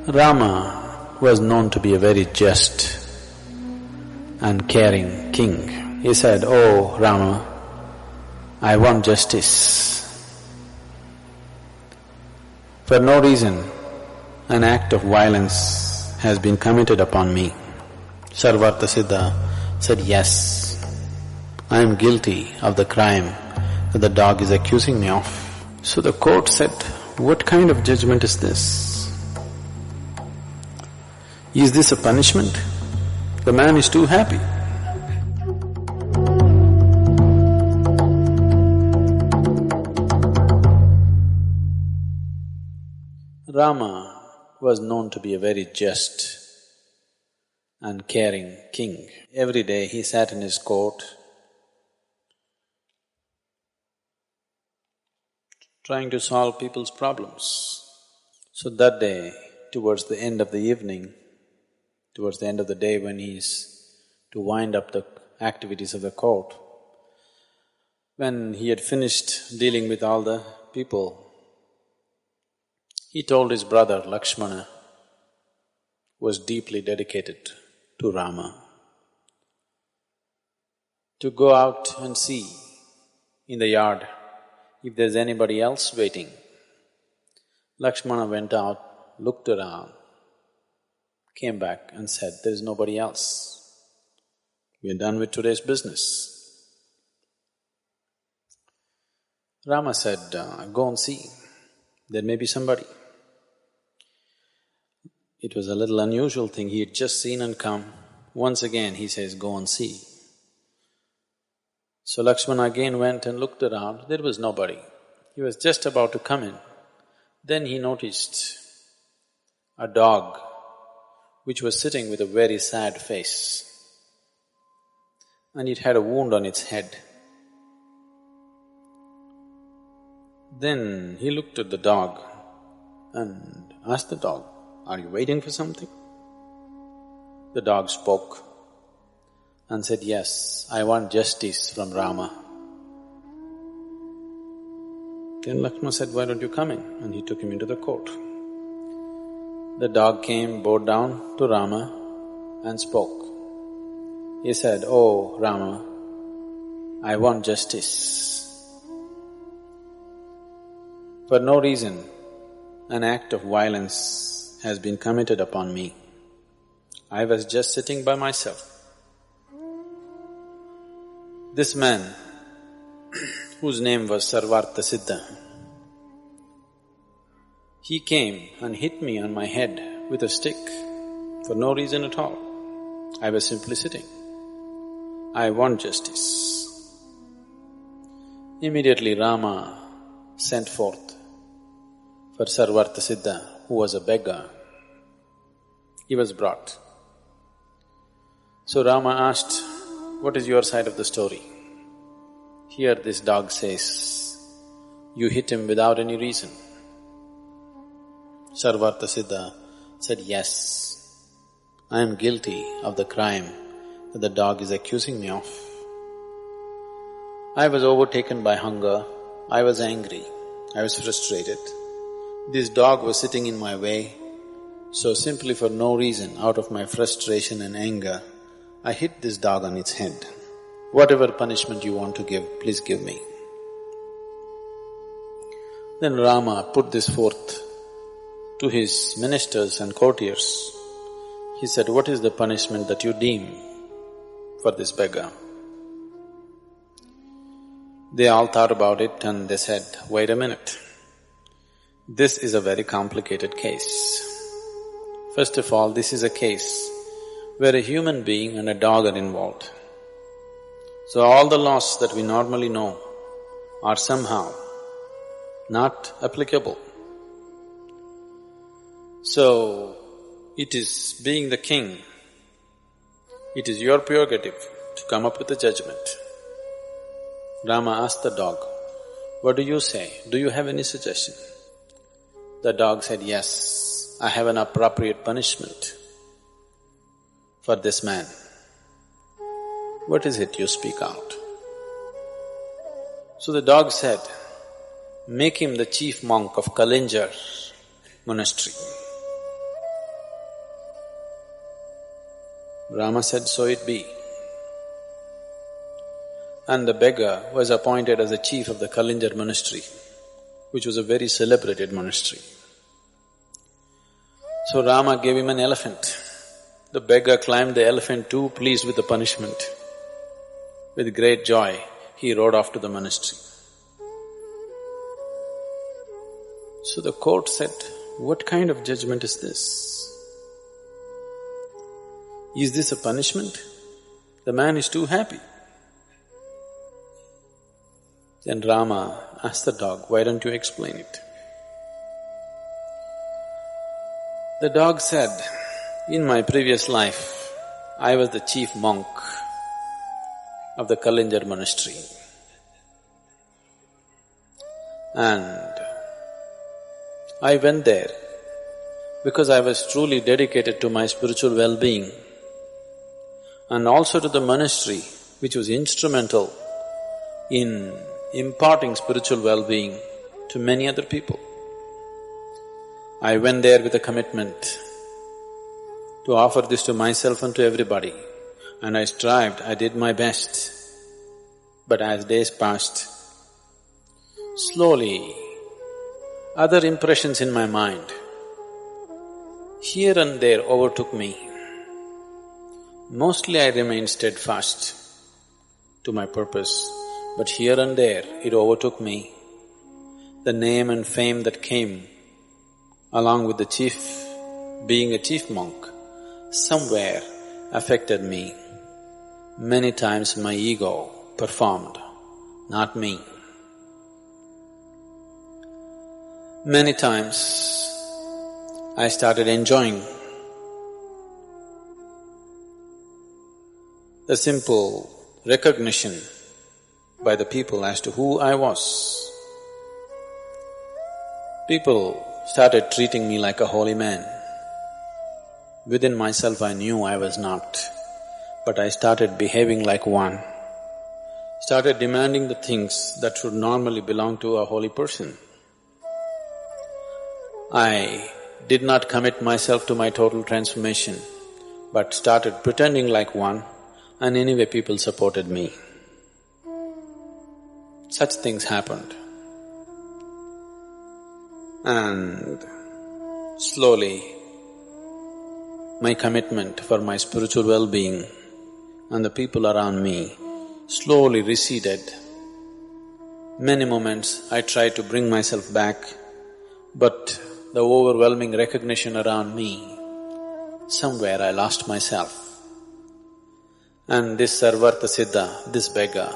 Rama was known to be a very just and caring king. He said, "Oh Rama, I want justice. For no reason, an act of violence has been committed upon me." Sarvartha Siddha said, "Yes, I am guilty of the crime that the dog is accusing me of." So the court said, "What kind of judgment is this? Is this a punishment? The man is too happy." Rama was known to be a very just and caring king. Every day he sat in his court trying to solve people's problems. So that day, towards the end of the evening, towards the end of the day when he's to wind up the activities of the court, when he had finished dealing with all the people, he told his brother Lakshmana, who was deeply dedicated to Rama, to go out and see in the yard if there's anybody else waiting. Lakshmana went out, looked around, came back and said, "There's nobody else. We're done with today's business." Rama said, "Go and see, there may be somebody." It was a little unusual thing, he had just seen and come. Once again he says, "Go and see." So Lakshmana again went and looked around, there was nobody. He was just about to come in. Then he noticed a dog which was sitting with a very sad face, and it had a wound on its head. Then he looked at the dog and asked the dog, "Are you waiting for something?" The dog spoke and said, "Yes, I want justice from Rama." Then Lakshmana said, "Why don't you come in?" And he took him into the court. The dog came, bowed down to Rama and spoke. He said, "Oh Rama, I want justice. For no reason, an act of violence has been committed upon me. I was just sitting by myself. This man, whose name was Sarvartha Siddha, he came and hit me on my head with a stick for no reason at all. I was simply sitting. I want justice." Immediately Rama sent forth for Sarvartha Siddha, who was a beggar. He was brought. So Rama asked, "What is your side of the story?" Here this dog says, "You hit him without any reason." Sarvartha Siddha said, "Yes, I am guilty of the crime that the dog is accusing me of. I was overtaken by hunger, I was angry, I was frustrated. This dog was sitting in my way, so simply for no reason, out of my frustration and anger, I hit this dog on its head. Whatever punishment you want to give, please give me." Then Rama put this forth to his ministers and courtiers. He said, "What is the punishment that you deem for this beggar?" They all thought about it and they said, "Wait a minute. This is a very complicated case. First of all, this is a case where a human being and a dog are involved. So all the laws that we normally know are somehow not applicable. So, it is being the king, it is your prerogative to come up with a judgment." Rama asked the dog, "What do you say? Do you have any suggestion?" The dog said, "Yes, I have an appropriate punishment for this man." "What is it? You speak out." So the dog said, "Make him the chief monk of Kalinjar monastery." Rama said, so it be. And the beggar was appointed as the chief of the Kalinjar monastery, which was a very celebrated monastery. So Rama gave him an elephant. The beggar climbed the elephant too, pleased with the punishment. With great joy, he rode off to the monastery. So the court said, what kind of judgment is this? Is this a punishment? The man is too happy. Then Rama asked the dog, why don't you explain it? The dog said, in my previous life, I was the chief monk of the Kalinjar monastery. And I went there because I was truly dedicated to my spiritual well-being and also to the monastery, which was instrumental in imparting spiritual well-being to many other people. I went there with a commitment to offer this to myself and to everybody, and I strived, I did my best. But as days passed, slowly, other impressions in my mind, here and there overtook me. Mostly I remained steadfast to my purpose, but here and there it overtook me. The name and fame that came along with the chief, being a chief monk, somewhere affected me. Many times my ego performed, not me. Many times I started enjoying the simple recognition by the people as to who I was. People started treating me like a holy man. Within myself I knew I was not, but I started behaving like one, started demanding the things that should normally belong to a holy person. I did not commit myself to my total transformation, but started pretending like one, and anyway people supported me. Such things happened. And slowly, my commitment for my spiritual well-being and the people around me slowly receded. Many moments I tried to bring myself back, but the overwhelming recognition around me, somewhere I lost myself. And this Sarvartha Siddha, this beggar,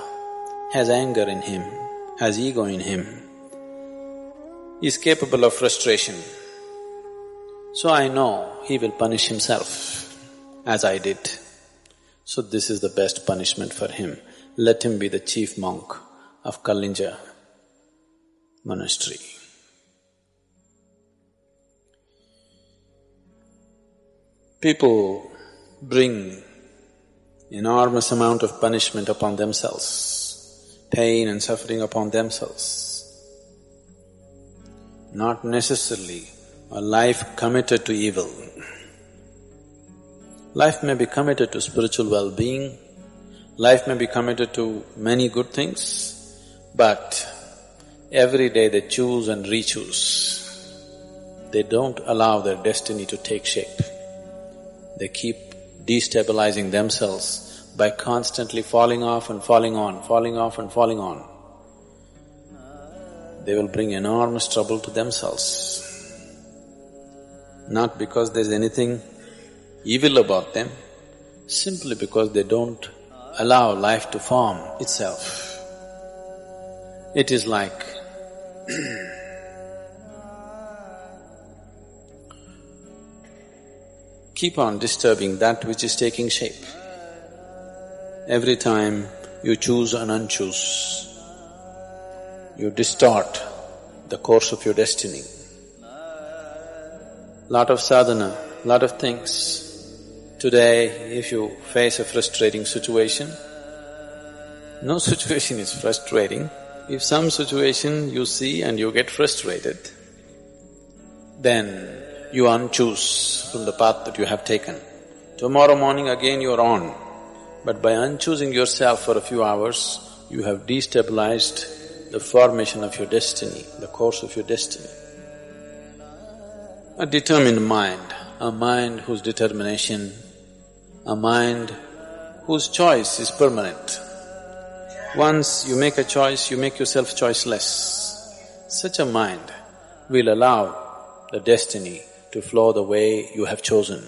has anger in him, has ego in him, is capable of frustration. So I know he will punish himself, as I did. So this is the best punishment for him. Let him be the chief monk of Kalinja monastery. People bring enormous amount of punishment upon themselves, pain and suffering upon themselves. Not necessarily a life committed to evil. Life may be committed to spiritual well-being, life may be committed to many good things, but every day they choose and re-choose. They don't allow their destiny to take shape. They keep destabilizing themselves by constantly falling off and falling on, falling off and falling on. They will bring enormous trouble to themselves. Not because there's anything evil about them, simply because they don't allow life to form itself. It is like keep on disturbing that which is taking shape. Every time you choose and unchoose, you distort the course of your destiny. Lot of sadhana, lot of things. Today, if you face a frustrating situation, no situation is frustrating. If some situation you see and you get frustrated, then you unchoose from the path that you have taken. Tomorrow morning again you're on. But by unchoosing yourself for a few hours, you have destabilized the formation of your destiny, the course of your destiny. A determined mind, a mind whose determination, a mind whose choice is permanent. Once you make a choice, you make yourself choiceless. Such a mind will allow the destiny to flow the way you have chosen.